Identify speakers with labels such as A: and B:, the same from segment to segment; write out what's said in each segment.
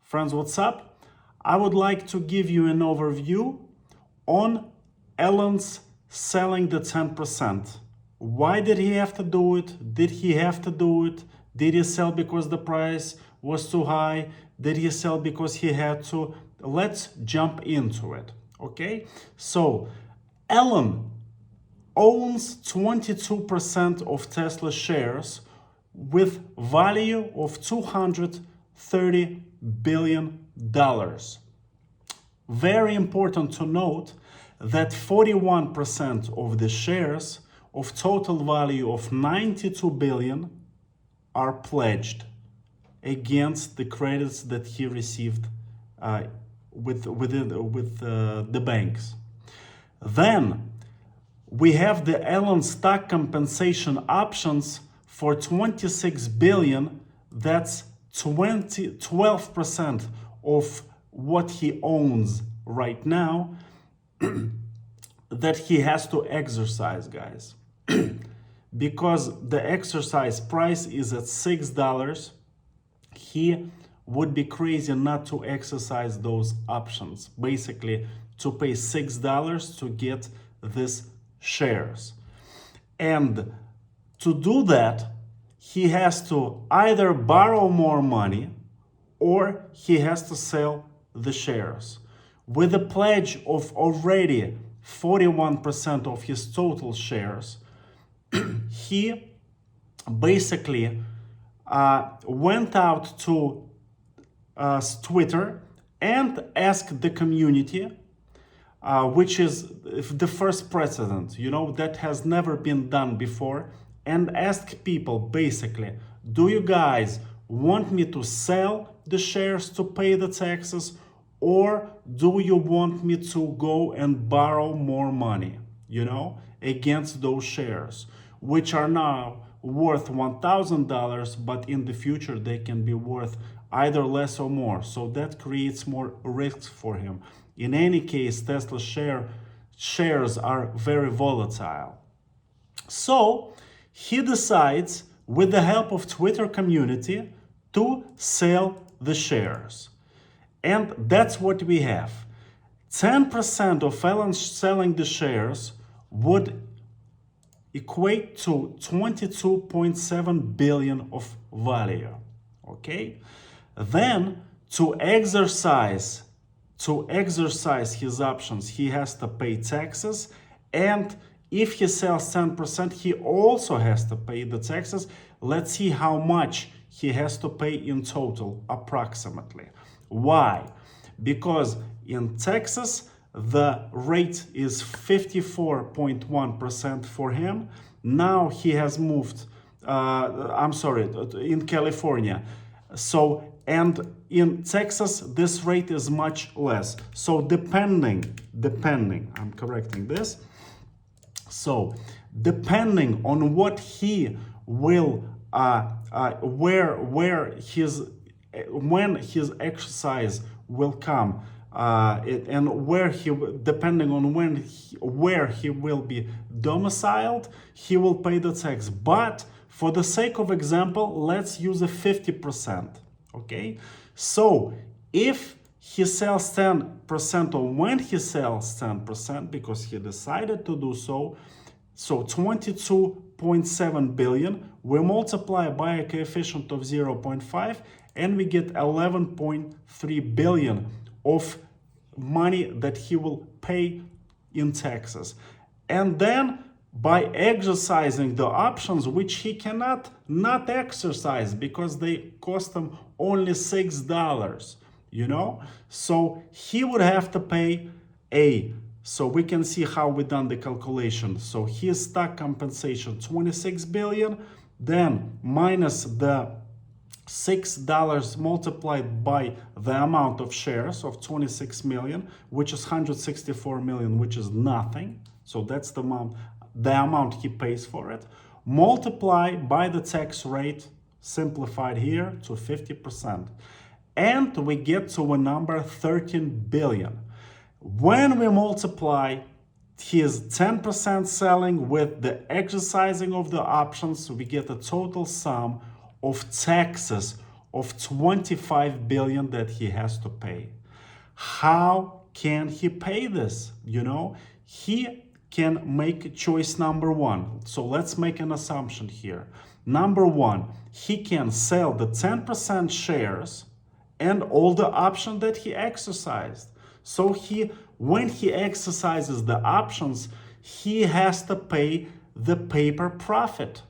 A: Friends, what's up? I would like to give you an overview on Elon's selling the 10%. Why did he have to do it? Did he have to do it? Did he sell because the price was too high? Did he sell because he had to? Let's jump into it, okay? So, Elon owns 22% of Tesla shares with value of $230 billion. Very important to note that 41% of the shares of total value of 92 billion are pledged against the credits that he received with the banks. Then we have the Elon stock compensation options for 26 billion. That's 12% of what he owns right now that he has to exercise, guys. Because the exercise price is at $6, he would be crazy not to exercise those options. Basically, to pay $6 to get these shares. And to do that, he has to either borrow more money or he has to sell the shares. With a pledge of already 41% of his total shares, he basically went out to Twitter and asked the community, which is the first precedent, that has never been done before, and asked people basically, do you guys want me to sell the shares to pay the taxes, or do you want me to go and borrow more money, against those shares, which are now worth $1,000, but in the future they can be worth either less or more. So that creates more risks for him. In any case, Tesla shares are very volatile. So he decides, with the help of Twitter community, to sell the shares. And that's what we have. 10% of Elon selling the shares would equate to 22.7 billion of value. Okay? Then to exercise his options, he has to pay taxes, and if he sells 10%, he also has to pay the taxes. Let's see how much he has to pay in total, approximately. Why? Because in Texas, the rate is 54.1% for him. Now he has moved, in California. So, and in Texas, this rate is much less. So depending, I'm correcting this. So depending on what he will, when his exercise will come, and depending on where he will be domiciled, he will pay the tax. But for the sake of example, let's use a 50%. Okay, so if he sells 10%, or when he sells 10%, because he decided to do so, so 22.7 billion, we multiply by a coefficient of 0.5, and we get 11.3 billion of money that he will pay in taxes. And then by exercising the options, which he cannot not exercise because they cost him only $6, so he would have to pay so we can see how we done the calculation. So his stock compensation, 26 billion, then minus the $6 multiplied by the amount of shares of 26 million, which is 164 million, which is nothing. So that's the amount he pays for it. Multiply by the tax rate, simplified here, to 50%. And we get to a number 13 billion. When we multiply his 10% selling with the exercising of the options, we get a total sum of taxes of 25 billion that he has to pay. How can he pay this? He can make choice number one. So let's make an assumption here. Number one, he can sell the 10% shares and all the options that he exercised. So when he exercises the options, he has to pay the paper profit.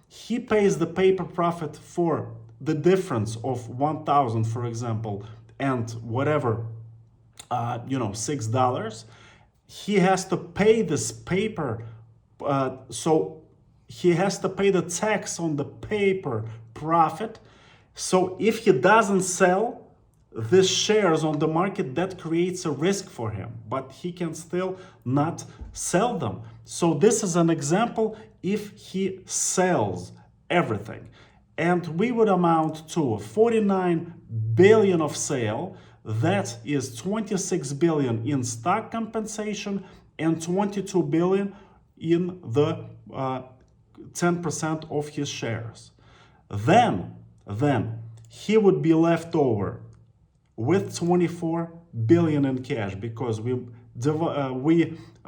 A: He pays the paper profit for the difference of 1,000, for example, and whatever, $6. He has to pay this paper, so he has to pay the tax on the paper profit. So if he doesn't sell these shares on the market, that creates a risk for him, but he can still not sell them. So this is an example if he sells everything. And we would amount to 49 billion of sale. That is 26 billion in stock compensation and 22 billion in the 10% of his shares. Then he would be left over with 24 billion in cash, because we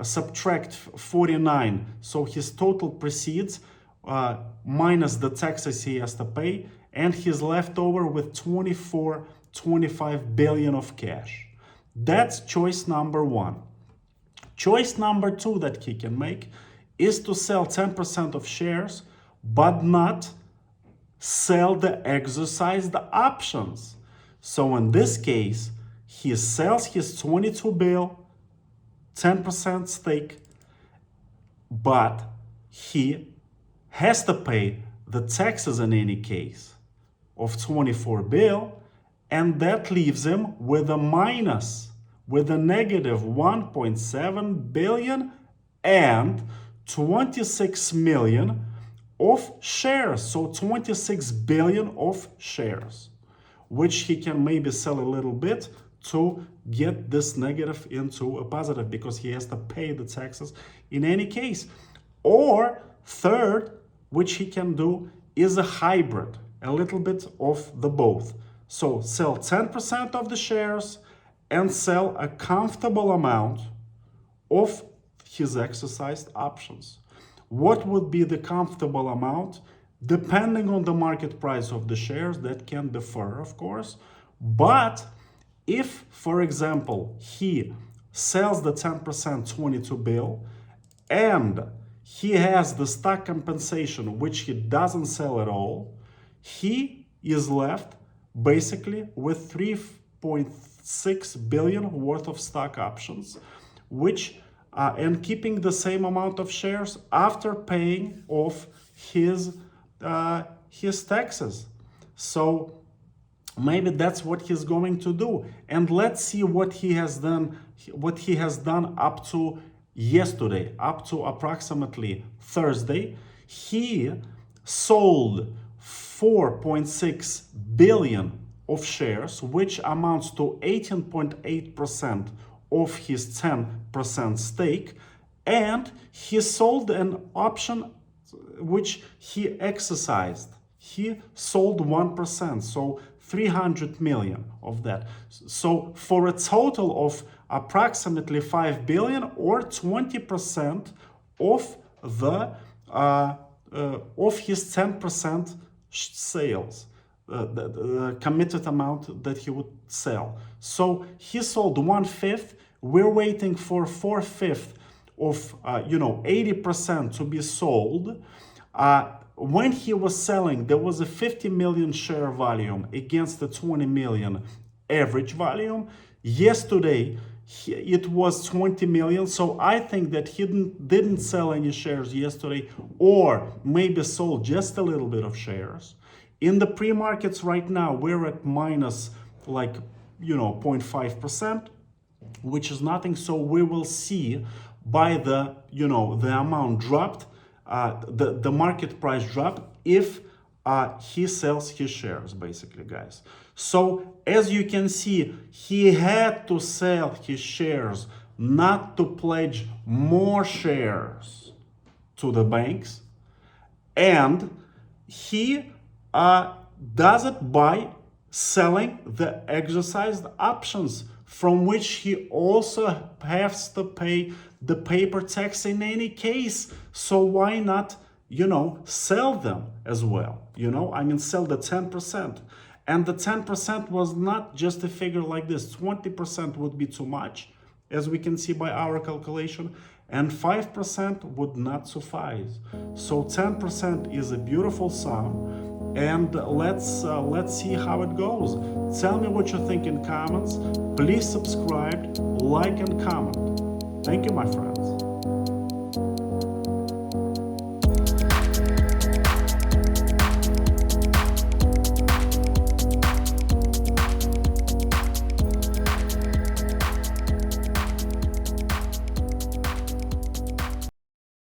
A: subtract 49, so his total proceeds minus the taxes he has to pay, and he's left over with 25 billion of cash. That's choice number one. Choice number two that he can make is to sell 10% of shares, but not sell the exercised options. So in this case, he sells his 22 bill, 10% stake, but he has to pay the taxes in any case of 24 bill, and that leaves him with a minus, with a negative 1.7 billion and 26 million of shares. So 26 billion of shares, which he can maybe sell a little bit to get this negative into a positive, because he has to pay the taxes in any case. Or third, which he can do, is a hybrid, a little bit of the both. So sell 10% of the shares and sell a comfortable amount of his exercised options. What would be the comfortable amount? Depending on the market price of the shares, that can differ, of course. But if, for example, he sells the 10% 22 bill and he has the stock compensation, which he doesn't sell at all, he is left basically with 3.6 billion worth of stock options, which and keeping the same amount of shares after paying off his taxes. So maybe that's what he's going to do. And let's see what he has done up to yesterday, up to approximately Thursday. He sold 4.6 billion of shares, which amounts to 18.8% of his 10% stake, and he sold an option which he exercised. He sold 1%, so 300 million of that. So for a total of approximately 5 billion, or 20% of the of his 10% sales, the committed amount that he would sell. So he sold 1/5. We're waiting for 4/5 of 80% to be sold. When he was selling, there was a 50 million share volume against the 20 million average volume. Yesterday, it was 20 million. So I think that he didn't sell any shares yesterday, or maybe sold just a little bit of shares. In the pre-markets right now, we're at minus 0.5%, which is nothing. So we will see by the amount dropped, the market price dropped, if he sells his shares, basically, guys. So as you can see, he had to sell his shares not to pledge more shares to the banks, and he does it by selling the exercised options, from which he also has to pay the paper tax in any case. So why not, sell them as well? I mean, sell the 10%. And the 10% was not just a figure like this. 20% would be too much, as we can see by our calculation, and 5% would not suffice. So 10% is a beautiful sum, and let's see how it goes. Tell me what you think in comments. Please subscribe, like, and comment. Thank you, my friends.